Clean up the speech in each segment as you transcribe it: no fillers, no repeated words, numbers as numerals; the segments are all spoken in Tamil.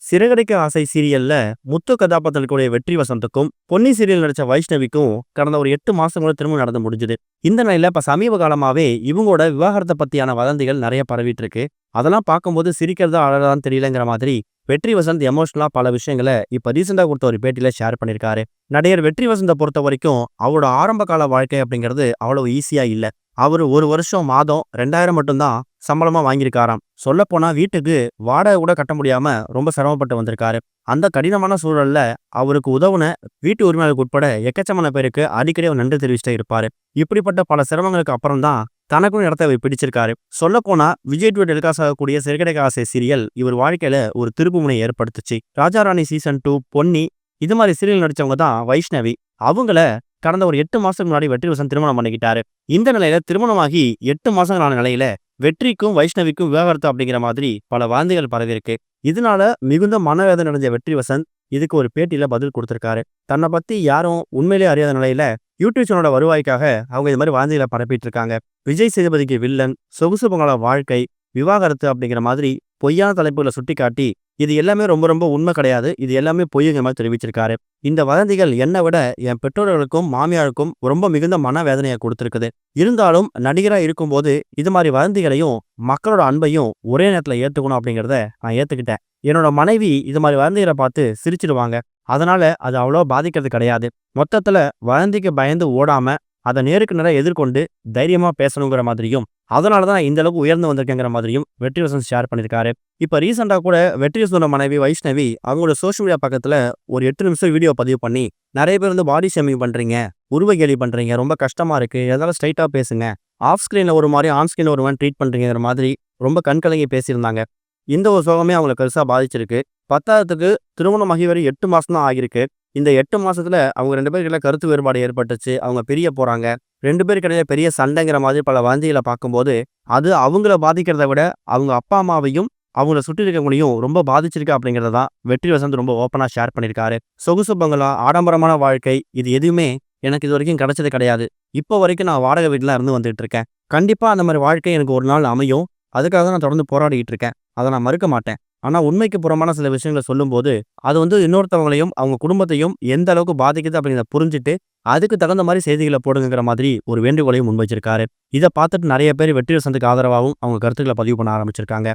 சிறகடிக்க ஆசை சீரியல்ல முத்து கதாபாத்திரக்கூடிய வெற்றி வசந்துக்கும் பொன்னி சீரியல் நடிச்ச வைஷ்ணவிக்கும் கடந்த ஒரு 8 மாசங்களோட திருமணம் நடந்து முடிஞ்சது. இந்த நிலையில இப்ப சமீப காலமாவே இவங்களோட விவாகரத்தை பத்தியான வதந்திகள் நிறைய பரவிட்டு இருக்கு. அதெல்லாம் பார்க்கும்போது சிரிக்கிறதா அழறதான்னு தெரியலங்கிற மாதிரி வெற்றி வசந்த் எமோஷனலா பல விஷயங்களை இப்ப ரீசெண்டா கொடுத்த ஒரு பேட்டியில ஷேர் பண்ணிருக்காரு. நடிகர் வெற்றி வசந்த பொறுத்த வரைக்கும் அவரோட ஆரம்ப கால வாழ்க்கை அப்படிங்கிறது அவ்வளவு ஈஸியா இல்ல. அவரு ஒரு வருஷம் மாதம் 2000 மட்டும்தான் சம்பளமா வாங்கியிருக்காராம். சொல்ல போனா வீட்டுக்கு வாடகை கூட கட்ட முடியாம ரொம்ப சிரமப்பட்டு வந்திருக்காரு. அந்த கடினமான சூழல்ல அவருக்கு உதவுன வீட்டு உரிமையாளருக்கு உட்பட எக்கச்சமான பேருக்கு அடிக்கடி அவர் நன்றி தெரிவிச்சுட்டே இருப்பாரு. இப்படிப்பட்ட பல சிரமங்களுக்கு அப்புறம் தான் தனக்கும் இடத்த அவர் பிடிச்சிருக்காரு. சொல்ல போனா விஜய் டிவி டெலிகாஸ்ட் ஆகக்கூடிய சிறகடிக்க ஆசை சீரியல் இவர் வாழ்க்கையில ஒரு திருப்புமுனை ஏற்படுத்துச்சு. ராஜா ராணி சீசன் 2, பொன்னி இது மாதிரி சீரியல் நடிச்சவங்க தான் வைஷ்ணவி. அவங்கள கடந்த ஒரு 8 மாசத்துக்கு முன்னாடி வெற்றி வசந்த் திருமணம் பண்ணிக்கிட்டாரு. இந்த நிலையில திருமணமாகி 8 மாசங்கள் ஆன நிலையில வெற்றிக்கும் வைஷ்ணவிக்கும் விவாகரத்து அப்படிங்கிற மாதிரி பல வார்த்தைகள் பரவி இருக்கு. இதனால மிகுந்த மனவேதனை அடைஞ்ச வெற்றி வசந்த் இதுக்கு ஒரு பேட்டியில பதில் கொடுத்திருக்காரு. தன்னை பத்தி யாரும் உண்மையிலேயே அறியாத நிலையில யூடியூப் சேனலோட வருவாய்க்காக அவங்க இது மாதிரி வார்த்தைகளை பரப்பிட்டு இருக்காங்க. விஜய் சேதுபதிக்கு வில்லன், சொகுசு பொங்கலோட வாழ்க்கை, விவாகரத்து அப்படிங்கிற மாதிரி பொய்யான தலைப்புகளை சுட்டிக்காட்டி இது எல்லாமே ரொம்ப ரொம்ப உண்மை கிடையாது, இது எல்லாமே பொய்யுங்கிற மாதிரி தெரிவிச்சிருக்காரு. இந்த வதந்திகள் என்னை விட என் பெற்றோர்களுக்கும் மாமியாருக்கும் ரொம்ப மிகுந்த மனவேதனையை கொடுத்திருக்குது. இருந்தாலும் நடிகரா இருக்கும்போது இது மாதிரி வதந்திகளையும் மக்களோட அன்பையும் ஒரே நேரத்துல ஏத்துக்கணும் அப்படிங்கிறத நான் ஏத்துக்கிட்டேன். என்னோட மனைவி இது மாதிரி வதந்திகளை பார்த்து சிரிச்சிடுவாங்க. அதனால அது அவ்வளோ பாதிக்கிறது கிடையாது. மொத்தத்துல வதந்திக்கு பயந்து ஓடாம அதை நேருக்கு நேரம் எதிர்கொண்டு தைரியமா பேசணுங்கிற மாதிரியும் அதனாலதான் இந்த அளவுக்கு உயர்ந்து வந்திருக்கேங்கிற மாதிரியும் வெற்றி வசந்த் ஷேர் பண்ணியிருக்காரு. இப்ப ரீசெண்டா கூட வெற்றி வசந்தோட மனைவி வைஷ்ணவி அவங்களோட சோஷியல் மீடியா பக்கத்துல ஒரு 8 நிமிஷம் வீடியோ பதிவு பண்ணி நிறைய பேர் வந்து பாடி ஷேமிங் பண்றீங்க, உருவ கேலி பண்றீங்க, ரொம்ப கஷ்டமா இருக்கு, ஏதாவது ஸ்ட்ரைட்டா பேசுங்க, ஆஃப் ஸ்கிரீன்ல ஒரு மாதிரி ஆன் ஸ்கிரீன்ல ஒரு மாதிரி ட்ரீட் பண்றீங்கிற மாதிரி ரொம்ப கண்கலங்கி பேசியிருந்தாங்க. இந்த ஒரு சோகமே அவங்களை பெருசா பாதிச்சிருக்கு. பத்தாவதுக்கு திருமணமாகி வரை 8 மாசம் தான் ஆகியிருக்கு. இந்த 8 மாசத்துல அவங்க 2 பேருக்குள்ள கருத்து வேறுபாடு ஏற்பட்டுச்சு. அவங்க பிரிய போறாங்க. 2 பேருக்கு இடையில பெரிய சண்டைங்கிற மாதிரி பல வதந்திகளை பார்க்கும்போது அது அவங்கள பாதிக்கிறத விட அவங்க அப்பா அம்மாவையும் அவங்கள சுற்றி இருக்கவங்களையும் ரொம்ப பாதிச்சிருக்கு அப்படிங்கிறத தான் வெற்றி வசந்த் ரொம்ப ஓப்பனா ஷேர் பண்ணியிருக்காரு. சொகுசு பங்களா, ஆடம்பரமான வாழ்க்கை இது எதுவுமே எனக்கு இது வரைக்கும் கிடைச்சது கிடையாது. இப்போ வரைக்கும் நான் வாடகை வீட்டில் இருந்து வந்துட்டு இருக்கேன். கண்டிப்பா அந்த மாதிரி வாழ்க்கை எனக்கு ஒரு நாள் அமையும். அதுக்காக தான் நான் தொடர்ந்து போராடிக்கிட்டு இருக்கேன். அதை நான் மறுக்க மாட்டேன். ஆனா உண்மைக்கு புறமான சில விஷயங்களை சொல்லும்போது அது வந்து இன்னொருத்தவங்களையும் அவங்க குடும்பத்தையும் எந்த அளவுக்கு பாதிக்குது அப்படிங்கிறத புரிஞ்சுட்டு அதுக்கு தகுந்த மாதிரி செய்திகளை போடுங்கிற மாதிரி ஒரு வேண்டுகோளையும் முன்வைச்சிருக்காரு. இதை பார்த்துட்டு நிறைய பேர் வெற்றி வசந்துக்கு ஆதரவாகவும் அவங்க கருத்துக்களை பதிவு பண்ண ஆரம்பிச்சிருக்காங்க.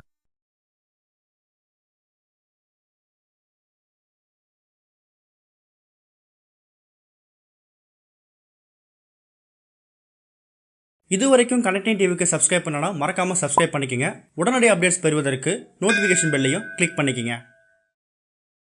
இதுவரைக்கும் கனெக்டிங் டிவிக்கு சப்ஸ்கிரைப் பண்ணனா மறக்காம சப்ஸ்கிரைப் பண்ணிக்கங்க. உடனடி அப்டேட்ஸ் பெறுவதற்கு நோட்டிஃபிகேஷன் பெல்லையும் கிளிக் பண்ணிக்கங்க.